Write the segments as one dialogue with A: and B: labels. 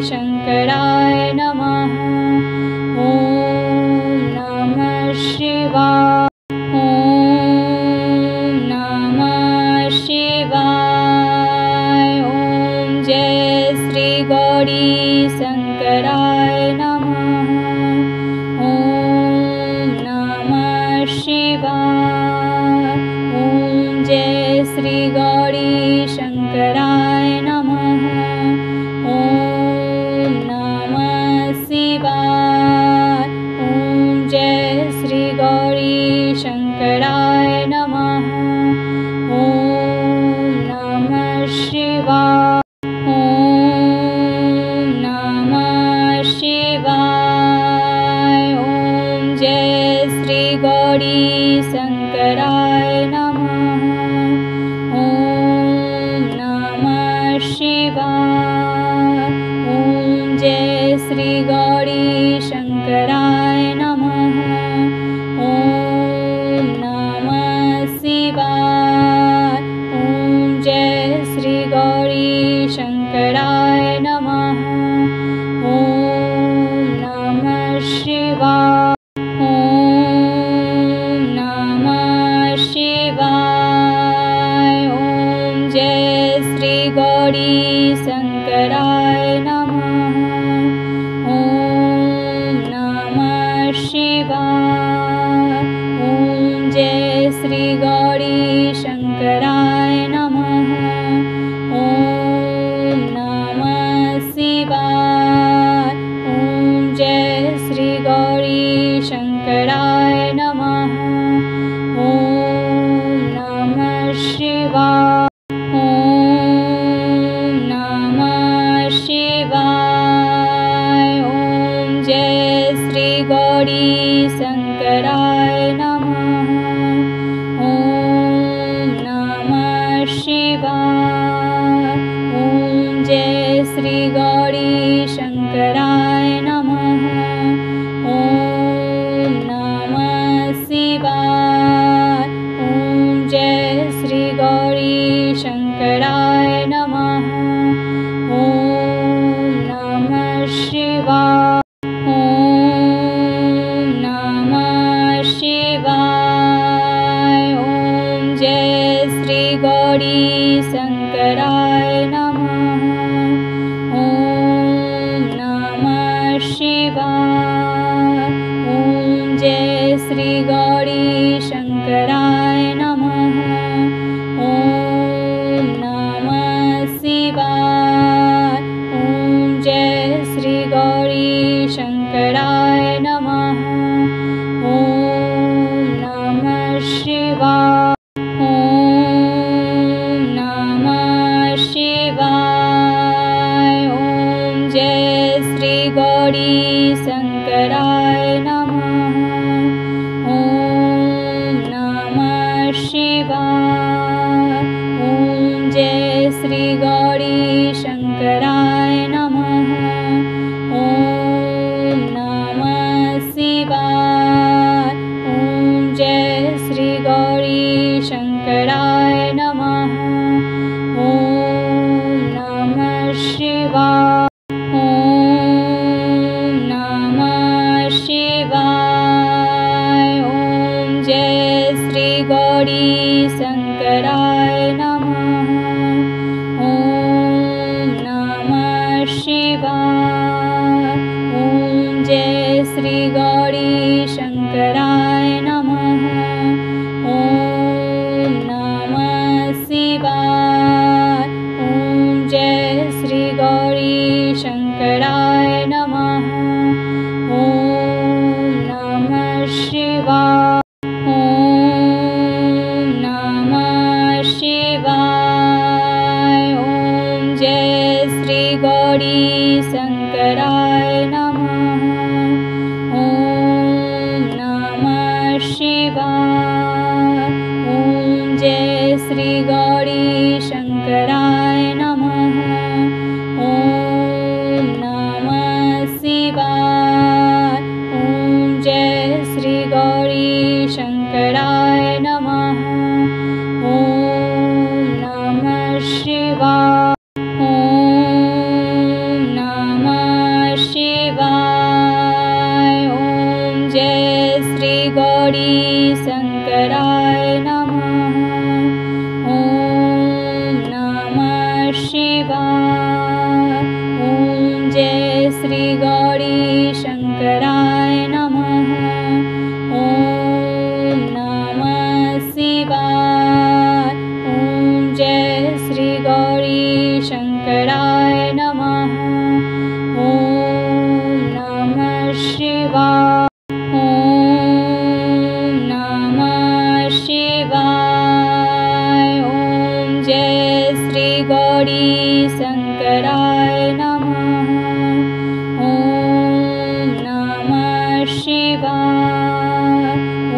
A: शङ्कराय नमः। ॐ नमः शिवाय। ॐ नमः शिवाय। ॐ जय श्री गौरी शङ्कराय नमः। ॐ नमः शिवाय। ॐ जय श्री गौरी शङ्कराय नमः। ॐ नमः शिवाय। ॐ जय श्री गौरी शङ्कराय नमः। ॐ नमः शिवाय। ॐ नमः शिवाय। ॐ जय श्री गौरी शङ्कराय नमः। ॐ नमः शिवाय। ॐ जय श्री गौरी शङ्कराय नमः। ॐ नमः शिवाय। ॐ जय श्री गौरी शङ्कराय नमः। ॐ नमः शिवाय। ॐ नमः शिवाय। ॐ जय श्री गौरी शङ्कराय नमः। ॐ नमः शिवाय। ॐ जय श्री गौरी शङ्कराय नमः। ॐ नमः शिवाय। ॐ जय श्री गौरी शङ्कराय नमः। ॐ नमः शिवाय। ॐ नमः शिवाय। ॐ जय श्री गौरी शङ्कराय नमः। ॐ नमः शिवाय। ॐ जय श्री गौरी शङ्कराय नमः। ॐ नमः शिवाय। ॐ जय श्री गौरी शङ्कराय नमः। ॐ नमः शिवाय। ॐ नमः शिवाय। ॐ जय श्री गौरी शङ्कराय नमः। ॐ नमः शिवाय। ॐ जय श्री गौरी शङ्कराय नमः। ॐ नमः शिवाय। ॐ जय श्री गौरी शङ्कराय नमः। ॐ नमः शिवाय। ॐ नमः शिवाय। ॐ जय श्री गौरी शङ्कराय नमः। ॐ नमः शिवाय। ॐ जय श्री गौरी शङ्कराय नमः। ॐ नमः शिवाय। ॐ जय श्री गौरी शङ्कराय नमः। ॐ नमः शिवाय। ॐ नमः शिवाय। ॐ जय श्री गौरी शङ्कराय नमः। ॐ नमः शिवाय। ॐ जय श्री गौरी शङ्कराय नमः। ॐ नमः शिवाय। ॐ जय श्री गौरी शङ्कराय नमः। ॐ नमः शिवाय। ॐ नमः शिवाय। ॐ जय श्री गौरी शङ्कराय नमः। ॐ नमः शिवाय। ॐ जय श्री गौरी शङ्कराय नमः। ॐ नमः शिवाय। ॐ जय श्री गौरी शङ्कराय नमः। ॐ नमः शिवाय। ॐ नमः जय श्री गौरी शंकराय नमः। ओम नमः शिवाय। ओम जय श्री गौरी शंकराय नमः। ओम नमः शिवाय। ओम नमः शिवाय। ओम जय श्री गौरी शंकराय नमः। ओम नमः शिवाय।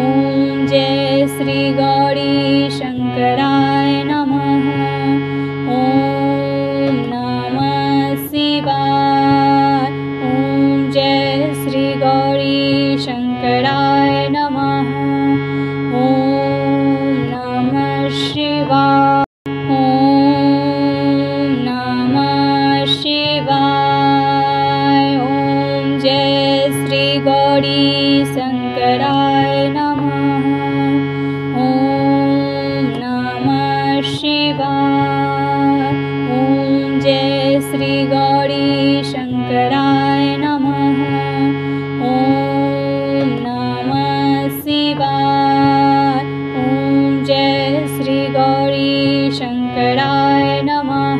A: ओम जय श्री गौरी शंकराय नमः। ओम नमः शिवाय। ओम जय श्री गौरी शंकराय नमः। ओम नमः शिवाय। ओम नमः शिवाय। ओम जय श्री गौरी शंकराय नमः। ओम नमः शिवाय। ओम जय श्री गौरी शंकराय नमः। ओम नमः शिवाय। ओम जय श्री गौरी शंकराय नमः।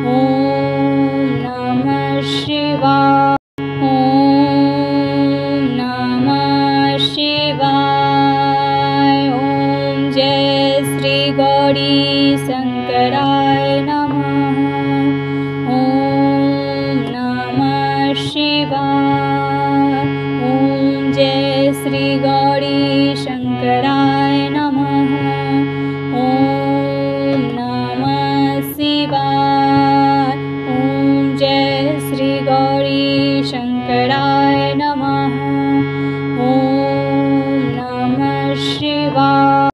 A: ओम नमः शिवाय। ओम नमः शिवाय। ओम जय श्री गौरी शंकराय नमः। ओम नमः शिवाय। ओम जय श्री गौरी शंकराय नमः। ओम नमः शिवाय। ओम जय श्री गौरी शंकराय नमः। ओम नमः शिवाय।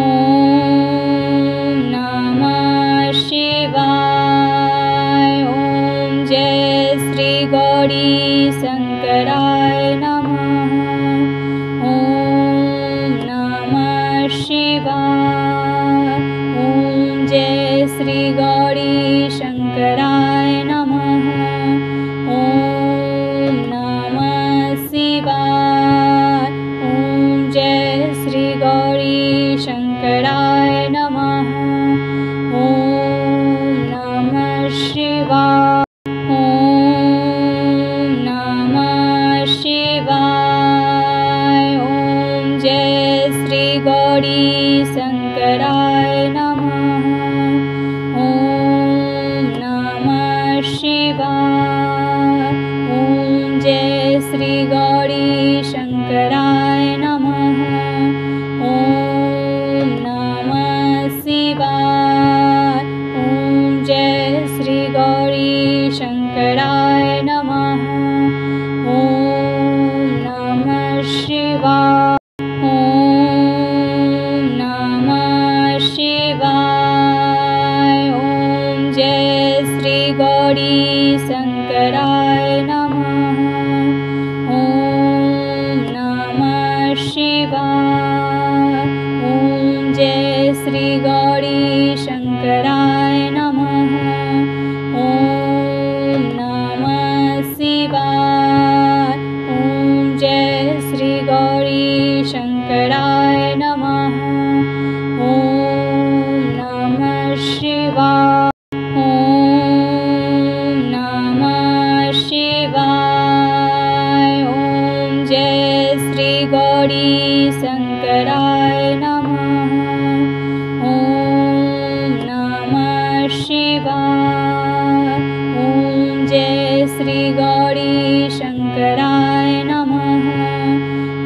A: ओम नमः शिवाय। ओम जय श्री गौरी शंकराय नमः। ओम नमः शिवाय। ओम जय श्री गौरी शंकराय नमः। ओम नमः शिवाय। ओम जय श्री गौरी शंकराय नमः। ओम नमः शिवाय। ओम नमः शिवाय। ओम जय श्री गौरी शंकराय नमः। ओम नमः शिवाय। ओम जय श्री गौरी शंकराय नमः। ओम नमः शिवाय। ओम जय श्री गौरी शंकराय नमः। ओम नमः शिवाय। ओम नमः शिवाय। ओम जय श्री गौरी शंकराय नमः। ओम नमः शिवाय। ओम जय श्री गौरी शंकराय नमः। ओम नमः शिवाय। ओम जय श्री गौरी शंकराय नमः। ओम नमः शिवाय। ओम नमः शिवाय। ओम जय श्री गौरी शंकराय नमः। ओम नमः शिवाय। ओम जय श्री गौरी शंकराय नमः।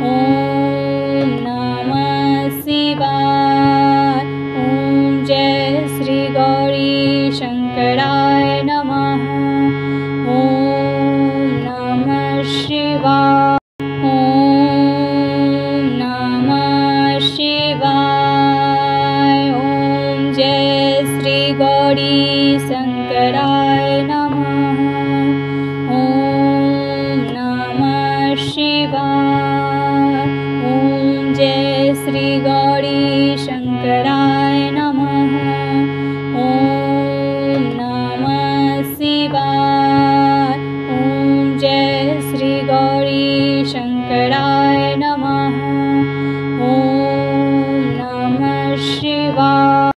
A: ओम नमः शिवाय। ओम जय श्री गौरी शंकराय नमः। ओम नमः शिवाय। ओम नमः शिवाय। ओम जय श्री गौरी शंकराय नमः।